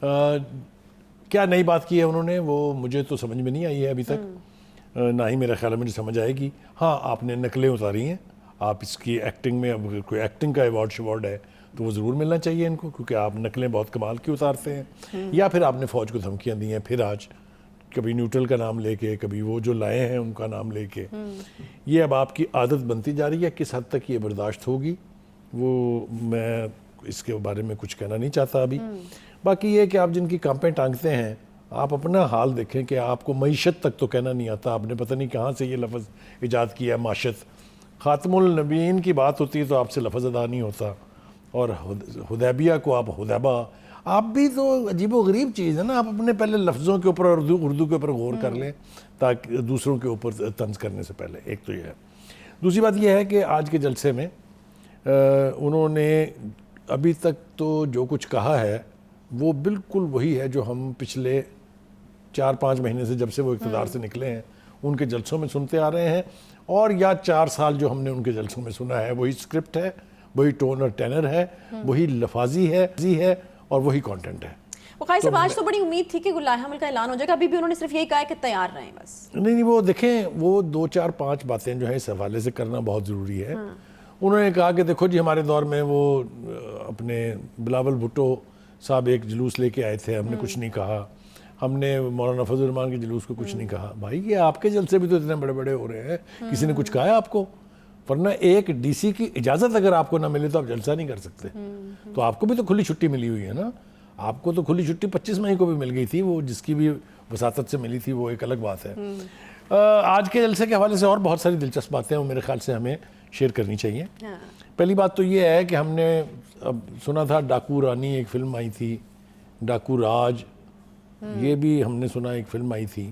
کیا نئی بات کی ہے انہوں نے وہ مجھے تو سمجھ میں نہیں آئی ہے ابھی تک، نہ ہی میرا خیال ہے مجھے سمجھ آئے گی. ہاں آپ نے نقلیں اتاری ہیں، آپ اس کی ایکٹنگ میں، اب کوئی ایکٹنگ کا ایوارڈ ہے تو وہ ضرور ملنا چاہیے ان کو، کیونکہ آپ نقلیں بہت کمال کی اتارتے ہیں. یا پھر آپ نے فوج کو دھمکیاں دی ہیں، پھر آج کبھی نیوٹرل کا نام لے کے، کبھی وہ جو لائے ہیں ان کا نام لے کے. یہ اب آپ کی عادت بنتی جا رہی ہے. کس حد تک یہ برداشت ہوگی وہ میں اس کے بارے میں کچھ کہنا نہیں چاہتا ابھی. باقی یہ کہ آپ جن کی کانپیں ٹانگتے ہیں، آپ اپنا حال دیکھیں کہ آپ کو معیشت تک تو کہنا نہیں آتا. آپ نے پتہ نہیں کہاں سے یہ لفظ ایجاد کیا ہے، معاشت. خاتم النبیین کی بات ہوتی ہے تو آپ سے لفظ ادا نہیں ہوتا، اور حدیبیہ کو آپ حدیبہ. آپ بھی تو عجیب و غریب چیز ہے نا. آپ اپنے پہلے لفظوں کے اوپر اور اردو کے اوپر غور کر لیں تاکہ دوسروں کے اوپر طنز کرنے سے پہلے. ایک تو یہ ہے. دوسری بات یہ ہے کہ آج کے جلسے میں انہوں نے ابھی تک تو جو کچھ کہا ہے وہ بالکل وہی ہے جو ہم پچھلے 4-5 مہینے سے، جب سے وہ اقتدار سے نکلے ہیں، ان کے جلسوں میں سنتے آ رہے ہیں. اور یا 4 سال جو ہم نے ان کے جلسوں میں سنا ہے، وہی اسکرپٹ ہے، وہی ٹون اور ٹینر ہے، وہی لفاظی ہے اور وہی کانٹینٹ ہے. وقائے صاحب آج تو بڑی امید تھی کہ لائحہ عمل کا اعلان ہو جائے گا، ابھی بھی انہوں نے صرف یہی کہا ہے کہ تیار رہیں بس. نہیں وہ دیکھیں، وہ 2-4-5 باتیں جو ہیں اس حوالے سے کرنا بہت ضروری ہے. انہوں نے کہا کہ دیکھو جی ہمارے دور میں وہ اپنے بلاول بھٹو صاحب ایک جلوس لے کے آئے تھے، ہم نے کچھ نہیں کہا. ہم نے مولانا فضل الرحمان کے جلوس کو کچھ نہیں کہا. بھائی یہ آپ کے جلسے بھی تو اتنے بڑے بڑے ہو رہے ہیں، کسی نے کچھ کہا ہے آپ کو؟ ورنہ ایک ڈی سی کی اجازت اگر آپ کو نہ ملے تو آپ جلسہ نہیں کر سکتے. تو آپ کو بھی تو کھلی چھٹی ملی ہوئی ہے نا. آپ کو تو کھلی چھٹی 25 مئی کو بھی مل گئی تھی، وہ جس کی بھی وساطت سے ملی تھی وہ ایک الگ بات ہے. آج کے جلسے کے حوالے سے اور بہت ساری دلچسپ باتیں ہیں میرے خیال سے ہمیں شیئر کرنی چاہیے. پہلی بات تو یہ ہے کہ ہم نے اب سنا تھا ڈاکو رانی ایک فلم آئی تھی، ڈاکو راج یہ بھی ہم نے سنا ایک فلم آئی تھی.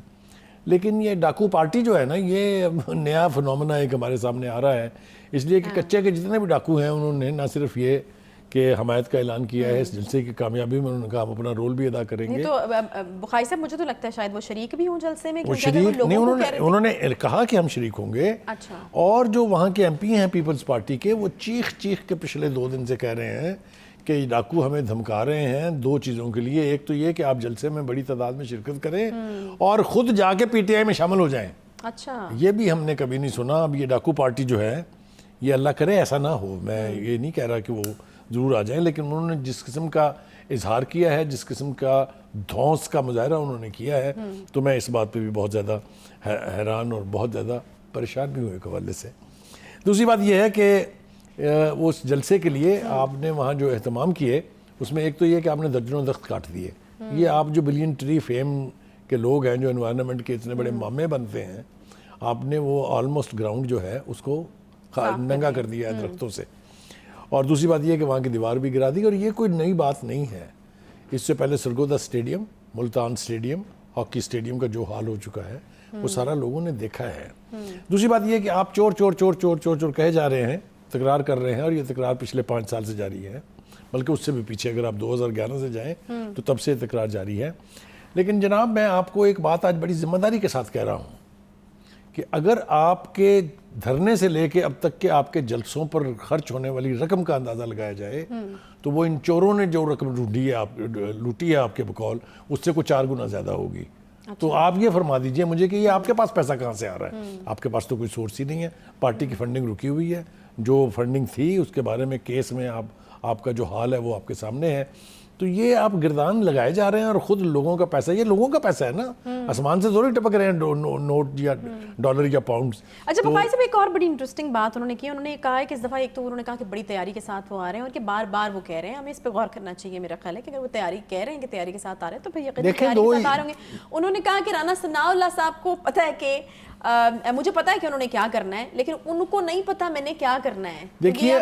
لیکن یہ ڈاکو پارٹی جو ہے نا، یہ نیا فنومنا ایک ہمارے سامنے آ رہا ہے. اس لیے کہ کچے کے جتنے بھی ڈاکو ہیں انہوں نے نہ صرف یہ کہ حمایت کا اعلان کیا ہے اس جلسے کی کامیابی میں، انہوں نے کہا ہم اپنا رول بھی ادا کریں گے. تو بخاری صاحب مجھے تو لگتا ہے شاید وہ شریک بھی ہوں جلسے میں. وہ شریک نہیں، انہوں نے کہا کہ ہم شریک ہوں گے. اور جو وہاں کے ایم پی ہیں پیپلز پارٹی کے، وہ چیخ کے پچھلے 2 دن سے کہہ رہے ہیں کہ ڈاکو ہمیں دھمکا رہے ہیں 2 چیزوں کے لیے. ایک تو یہ کہ آپ جلسے میں بڑی تعداد میں شرکت کریں اور خود جا کے پی ٹی آئی میں شامل ہو جائیں. اچھا یہ بھی ہم نے کبھی نہیں سنا. اب یہ ڈاکو پارٹی جو ہے، یہ اللہ کرے ایسا نہ ہو، میں یہ نہیں کہہ رہا کہ وہ ضرور آ جائیں، لیکن انہوں نے جس قسم کا اظہار کیا ہے، جس قسم کا دھونس کا مظاہرہ انہوں نے کیا ہے، تو میں اس بات پہ بھی بہت زیادہ حیران اور بہت زیادہ پریشان بھی ہوئے ایک حوالے سے. دوسری بات یہ ہے کہ اس جلسے کے لیے آپ نے وہاں جو اہتمام کیے، اس میں ایک تو یہ کہ آپ نے درجنوں درخت کاٹ دیے. یہ آپ جو بلین ٹری فیم کے لوگ ہیں، جو انوائرمنٹ کے اتنے بڑے مامے بنتے ہیں، آپ نے وہ آلموسٹ گراؤنڈ جو ہے اس کو ننگا کر دیا ہے درختوں سے. اور دوسری بات یہ کہ وہاں کی دیوار بھی گرا دی. اور یہ کوئی نئی بات نہیں ہے. اس سے پہلے Sargodha stadium, Multan stadium, hockey stadium کا جو حال ہو چکا ہے وہ سارا لوگوں نے دیکھا ہے. دوسری بات یہ کہ آپ چور چور چور چور چور چور کہے جا رہے ہیں، تکرار کر رہے ہیں، اور یہ تکرار پچھلے 5 سال سے جاری ہے، بلکہ اس سے بھی پیچھے اگر آپ 2011 سے جائیں تو تب سے تکرار جاری ہے. لیکن جناب میں آپ کو ایک بات آج بڑی ذمہ داری کے ساتھ کہہ رہا ہوں کہ اگر آپ کے دھرنے سے لے کے اب تک کے آپ کے جلسوں پر خرچ ہونے والی رقم کا اندازہ لگایا جائے تو وہ ان چوروں نے جو رقم لوٹی ہے آپ کے بقول، اس سے کوئی 4 گنا زیادہ ہوگی. تو آپ یہ فرما دیجئے مجھے کہ یہ آپ کے پاس پیسہ کہاں سے آ رہا ہے؟ آپ کے پاس تو کوئی سورس ہی نہیں ہے. پارٹی کی فنڈنگ رکی ہوئی ہے. جو فنڈنگ تھی اس کے بارے میں کیس میں آپ کا جو حال ہے وہ آپ کے سامنے ہے. تو یہ آپ گردان لگائے جا رہے ہیں، اور خود لوگوں کا پیسہ، یہ لوگوں کا پیسہ ہے نا، آسمان سے تھوڑی ٹپک رہے ہیں نوٹ یا ڈالر یا پاؤنڈز. اچھا بخاری صاحب ایک اور بڑی انٹرسٹنگ بات انہوں نے کی. انہوں نے کہا ہے کہ اس دفعہ ایک تو انہوں نے کہا کہ بڑی تیاری کے ساتھ وہ آ رہے ہیں، اور کہ بار بار وہ کہہ رہے ہیں، ہمیں اس پہ غور کرنا چاہیے. میرا خیال ہے کہ اگر وہ تیاری کہہ رہے ہیں کہ تیاری کے ساتھ آ رہے ہیں تو پھر یقیناً تیاری کے ساتھ آ رہے ہوں گے. انہوں نے کہا کہ رانا ثناء اللہ صاحب کو پتہ ہے کہ مجھے پتا ہے کہ انہوں نے کیا کرنا ہے، لیکن ان کو نہیں پتا میں نے کیا کرنا ہے. دیکھیے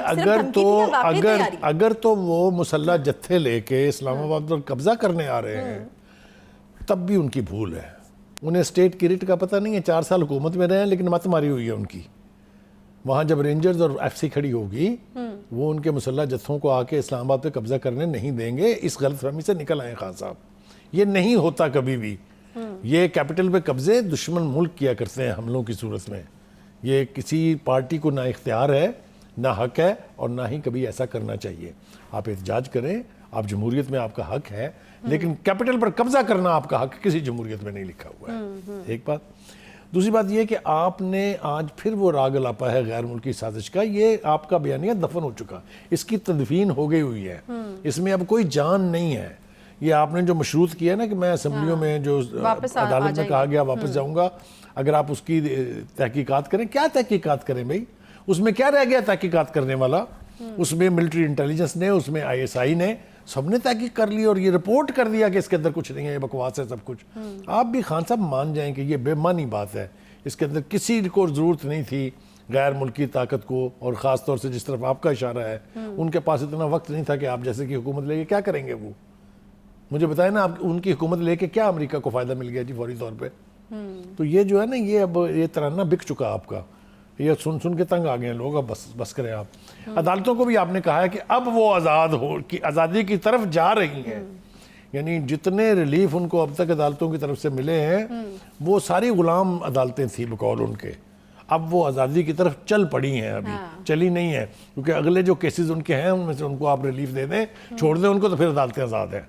اگر تو وہ مسلح جتھے لے کے اسلام آباد پر قبضہ کرنے آ رہے ہیں تب بھی ان کی بھول ہے. انہیں اسٹیٹ کرٹ کا پتہ نہیں ہے. 4 سال حکومت میں رہے ہیں لیکن مت ماری ہوئی ہے ان کی. وہاں جب رینجرز اور ایف سی کھڑی ہوگی وہ ان کے مسلح جتھوں کو آ کے اسلام آباد پہ قبضہ کرنے نہیں دیں گے. اس غلط فہمی سے نکل آئے خان صاحب. یہ نہیں ہوتا کبھی بھی. یہ کیپٹل پہ قبضے دشمن ملک کیا کرتے ہیں حملوں کی صورت میں. یہ کسی پارٹی کو نہ اختیار ہے، نہ حق ہے، اور نہ ہی کبھی ایسا کرنا چاہیے. آپ احتجاج کریں، آپ جمہوریت میں آپ کا حق ہے، لیکن کیپٹل پر قبضہ کرنا آپ کا حق کسی جمہوریت میں نہیں لکھا ہوا ہے، ایک بات۔ دوسری بات یہ کہ آپ نے آج پھر وہ راگ لاپا ہے غیر ملکی سازش کا، یہ آپ کا بیانیہ دفن ہو چکا، اس کی تدفین ہو گئی ہوئی ہے، اس میں اب کوئی جان نہیں ہے۔ یہ آپ نے جو مشروط کیا نا کہ میں اسمبلیوں میں جو عدالت میں کہا گیا واپس جاؤں گا، اگر آپ اس کی تحقیقات کریں، کیا تحقیقات کریں بھائی؟ اس میں کیا رہ گیا تحقیقات کرنے والا؟ اس میں ملٹری انٹیلیجنس نے، اس میں ISI نے، سب نے تحقیق کر لی اور یہ رپورٹ کر دیا کہ اس کے اندر کچھ نہیں ہے، یہ بکواس ہے سب کچھ۔ آپ بھی خان صاحب مان جائیں کہ یہ بے معنی بات ہے، اس کے اندر کسی کو ضرورت نہیں تھی غیر ملکی طاقت کو، اور خاص طور سے جس طرف آپ کا اشارہ ہے، ان کے پاس اتنا وقت نہیں تھا کہ آپ جیسے کی حکومت لے کے کیا کریں گے وہ؟ مجھے بتائیں نا، آپ ان کی حکومت لے کے کیا امریکہ کو فائدہ مل گیا جی فوری طور پہ؟ تو یہ جو ہے نا، یہ اب یہ ترانہ بک چکا آپ کا، یہ سن سن کے تنگ آ گئے ہیں لوگ، اب بس کریں آپ۔ عدالتوں کو بھی آپ نے کہا ہے کہ اب وہ آزادی کی طرف جا رہی ہیں، یعنی جتنے ریلیف ان کو اب تک عدالتوں کی طرف سے ملے ہیں وہ ساری غلام عدالتیں تھیں بقول ان کے، اب وہ آزادی کی طرف چل پڑی ہیں، ابھی چلی نہیں ہیں، کیونکہ اگلے جو کیسز ان کے ہیں ان میں سے ان کو آپ ریلیف دے دیں، چھوڑ دیں ان کو، تو پھر عدالتیں آزاد ہیں۔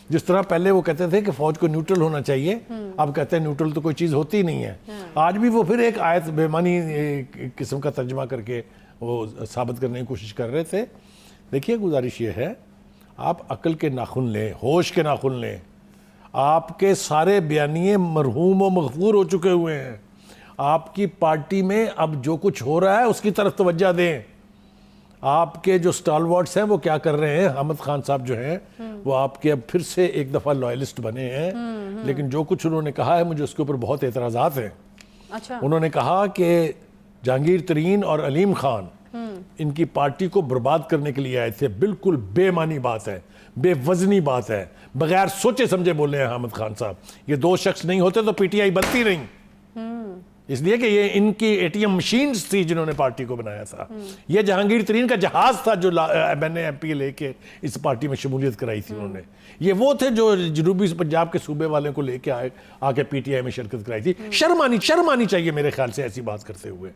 جس طرح پہلے وہ کہتے تھے کہ فوج کو نیوٹرل ہونا چاہیے، اب کہتے ہیں نیوٹرل تو کوئی چیز ہوتی نہیں ہے۔ آج بھی وہ پھر ایک آیت بے معنی قسم کا ترجمہ کر کے وہ ثابت کرنے کی کوشش کر رہے تھے۔ دیکھیے گزارش یہ ہے، آپ عقل کے ناخن لیں، ہوش کے ناخن لیں، آپ کے سارے بیانیے مرحوم و مغفور ہو چکے ہوئے ہیں، آپ کی پارٹی میں اب جو کچھ ہو رہا ہے اس کی طرف توجہ دیں۔ آپ کے جو سٹالورٹس ہیں وہ کیا کر رہے ہیں؟ حامد خان صاحب جو ہیں وہ آپ کے اب پھر سے ایک دفعہ لوائلسٹ بنے ہیں، لیکن جو کچھ انہوں نے کہا ہے مجھے اس کے اوپر بہت اعتراضات ہیں۔ انہوں نے کہا کہ جہانگیر ترین اور علیم خان ان کی پارٹی کو برباد کرنے کے لیے آئے تھے، بالکل بے معنی بات ہے، بے وزنی بات ہے، بغیر سوچے سمجھے بولے ہیں حامد خان صاحب۔ یہ دو شخص نہیں ہوتے تو PTI بنتی نہیں، اس لیے کہ یہ ان کی ATM مشینز تھی جنہوں نے پارٹی کو بنایا تھا۔ یہ جہانگیر ترین کا جہاز تھا جو MP لے کے اس پارٹی میں شمولیت کرائی تھی انہوں نے۔ یہ وہ تھے جو جنوبی پنجاب کے صوبے والے کو لے کے آ کے PTI میں شرکت کرائی تھی۔ شرم آنی چاہیے میرے خیال سے ایسی بات کرتے ہوئے۔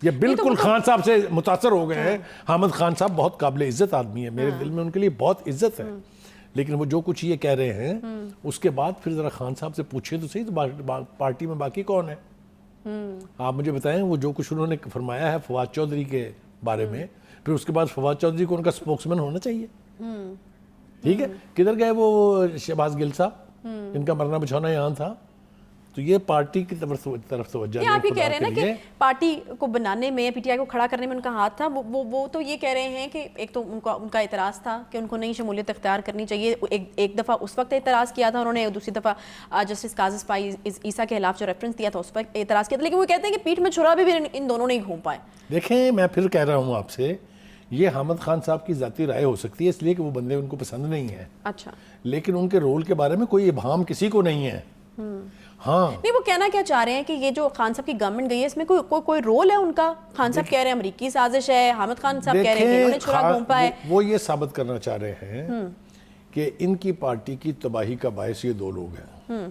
یہ بالکل خان صاحب سے متاثر ہو گئے ہیں۔ حامد خان صاحب بہت قابل عزت آدمی ہے، میرے دل میں ان کے لیے بہت عزت ہے، لیکن وہ جو کچھ یہ کہہ رہے ہیں اس کے بعد پھر ذرا خان صاحب سے پوچھیں تو صحیح، تو پارٹی میں باقی کون ہے؟ آپ مجھے بتائیں، وہ جو کچھ انہوں نے فرمایا ہے فواد چودھری کے بارے میں، پھر اس کے بعد فواد چودھری کو ان کا سپوکسمین ہونا چاہیے، ٹھیک ہے؟ کدھر گئے وہ شہباز گل صاحب؟ ان کا مرنا بچھونا یہاں تھا۔ تو یہ پارٹی کی طرف توجہ دیں۔ آپ یہ کہہ رہے ہیں نا کہ پارٹی کو بنانے میں، PTI کو کھڑا کرنے میں ان کا ہاتھ تھا، وہ تو یہ کہہ رہے ہیں کہ ایک تو ان کا اعتراض تھا کہ ان کو نئی شمولیت اختیار کرنی چاہیے، ایک دفعہ اس وقت اعتراض کیا تھا انہوں نے، دوسری دفعہ جسٹس قاسم عیسیٰ کے خلاف جو ریفرنس دیا تھا اس پر اعتراض کیا تھا، لیکن وہ کہتے ہیں کہ پیٹھ میں چھرا بھی ان دونوں نہیں گھوم پائے۔ دیکھیں، میں پھر کہہ رہا ہوں آپ سے، یہ حامد خان صاحب کی ذاتی رائے ہو سکتی ہے، اس لیے کہ وہ بندے ان کو پسند نہیں ہے، اچھا، لیکن ان کے رول کے بارے میں کوئی ابہام کسی کو نہیں ہے۔ ہاں نہیں، وہ کہنا کیا چاہ رہے ہیں کہ یہ جو خان صاحب کی گورنمنٹ گئی ہے اس میں کوئی رول ہے ان کا؟ خان صاحب کہہ رہے ہیں امریکی سازش ہے، حامد خان صاحب کہہ رہے ہیں کہ انہوں نے چھرا گھوم پائے۔ وہ یہ ثابت کرنا چاہ رہے ہیں کہ ان کی پارٹی کی تباہی کا باعث یہ دو لوگ ہیں،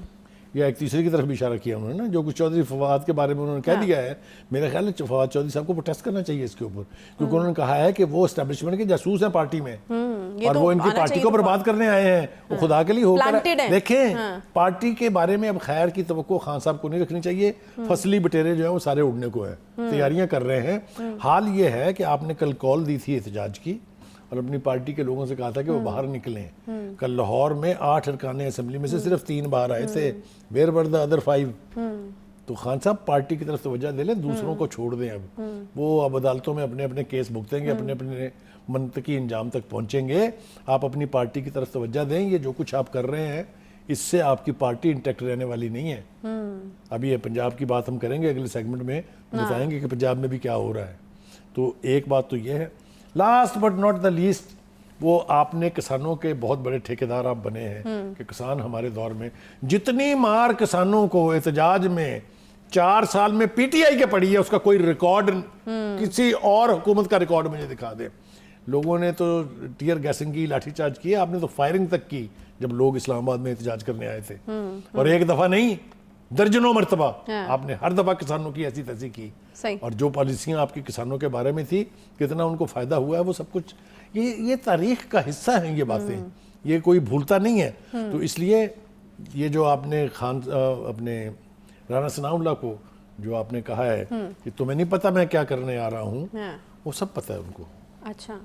یا ایک تیسرے کی طرف بھی اشارہ کیا انہوں نے نا، جو کچھ چودھری فواد کے بارے میں انہوں نے کہہ دیا ہے۔ میرے خیال ہے فواد چودھری صاحب کو پروٹیسٹ کرنا چاہیے اس کے اوپر، کیونکہ انہوں نے کہا ہے کہ وہ اسٹیبلشمنٹ کے جاسوس ہیں پارٹی میں، اور وہ ان کی پارٹی کو برباد کرنے آئے ہیں۔ وہ خدا کے لیے ہو کر دیکھیں، پارٹی کے بارے میں اب خیر کی توقع خان صاحب کو نہیں رکھنی چاہیے۔ فصلی بٹیرے جو ہیں وہ سارے اڑنے کو ہیں، تیاریاں کر رہے ہیں۔ حال یہ ہے کہ آپ نے کل کال دی تھی احتجاج کی، اور اپنی پارٹی کے لوگوں سے کہا تھا کہ وہ باہر نکلیں۔ کل لاہور میں 8 ارکان اسمبلی میں سے صرف 3 باہر آئے تھے، ویئر ور دی ادر 5۔ تو خان صاحب پارٹی کی طرف توجہ دے لیں، دوسروں کو چھوڑ دیں۔ اب وہ اب عدالتوں میں اپنے اپنے کیس بھگتیں گے، اپنے اپنے منطقی انجام تک پہنچیں گے۔ آپ اپنی پارٹی کی طرف توجہ دیں، یہ جو کچھ آپ کر رہے ہیں اس سے آپ کی پارٹی انٹیکٹ رہنے والی نہیں ہے۔ ابھی یہ پنجاب کی بات ہم کریں گے اگلے سیگمنٹ میں، بتائیں گے کہ پنجاب میں بھی کیا ہو رہا ہے۔ تو ایک بات تو یہ ہے، last but not the least, وہ آپ نے کسانوں کے بہت بڑے ٹھیکیدار آپ بنے ہیں کہ کسان ہمارے دور میں جتنی مار کسانوں کو احتجاج میں 4 سال میں PTI کے پڑی ہے، اس کا کوئی ریکارڈ کسی اور حکومت کا ریکارڈ مجھے دکھا دے۔ لوگوں نے تو ٹیئر گیسنگ کی، لاٹھی چارج کی، آپ نے تو فائرنگ تک کی جب لوگ اسلام آباد میں احتجاج کرنے آئے تھے، اور ایک دفعہ نہیں، درجنوں مرتبہ آپ نے ہر دفعہ کسانوں کی ایسی تیسی کی، اور جو پالیسیاں آپ کی کسانوں کے بارے میں تھی، کتنا ان کو فائدہ ہوا ہے وہ سب کچھ یہ تاریخ کا حصہ ہیں یہ باتیں، یہ کوئی بھولتا نہیں ہے. تو اس لیے یہ جو آپ نے اپنے رانا ثناء اللہ کو جو آپ نے کہا ہے کہ تمہیں نہیں پتا میں کیا کرنے آ رہا ہوں، وہ سب پتہ ہے ان کو. اچھا